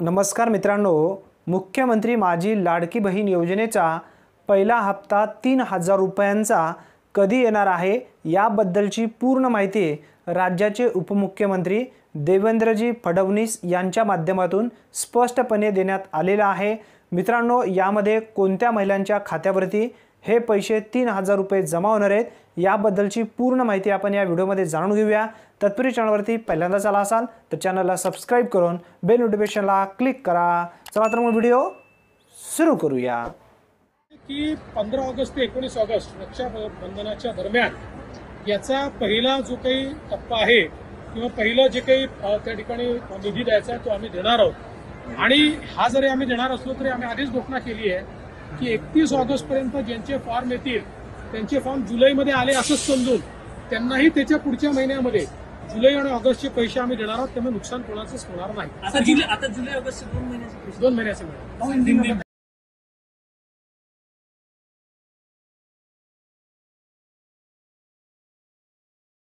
नमस्कार मित्रांनो, मुख्यमंत्री माझी लाडकी बहीण योजनेचा पहिला हप्ता 3000 रुपयांचा कधी येणार आहे याबद्दलची पूर्ण माहिती राज्याचे उपमुख्यमंत्री देवेंद्रजी फडणवीस यांच्या माध्यमातून स्पष्टपणे देण्यात आलेला आहे। मित्रांनो, यामध्ये कोणत्या महिलांच्या खात्यावरती हे पैसे 3000 रुपये जमा होणार आहेत याबद्दलची पूर्ण माहिती आपण या व्हिडिओमध्ये जाणून घेऊया। तत्पूर्वी चॅनलवरती पहिल्यांदाच आला असाल तर चॅनलला सबस्क्राइब करून बेल नोटिफिकेशनला क्लिक करा। चला तर मग व्हिडिओ सुरू करूया। की 15 ऑगस्ट ते 19 ऑगस्ट रक्षाबंधनाच्या दरम्यान याचा पहिला जो काही टप्पा आहे किंवा पहिलं जे काही त्या ठिकाणी निधी द्यायचा तो आम्ही देणार आहोत। आणि हा जरी आम्ही देणार असलो तरी आम्ही आधीच घोषणा केली आहे की 31 ऑगस्ट पर्यंत ज्यांचे फॉर्म येतील त्यांचे फॉर्म जुलैमध्ये आले असंच समजून त्यांनाही त्याच्या पुढच्या महिन्यामध्ये जुलै आणि ऑगस्टचे पैसे आम्ही देणार आहोत। त्यामुळे नुकसान कोणाचंच होणार नाही। आता जुलै ऑगस्ट 2 महिन्याचे 2 महिन्याचे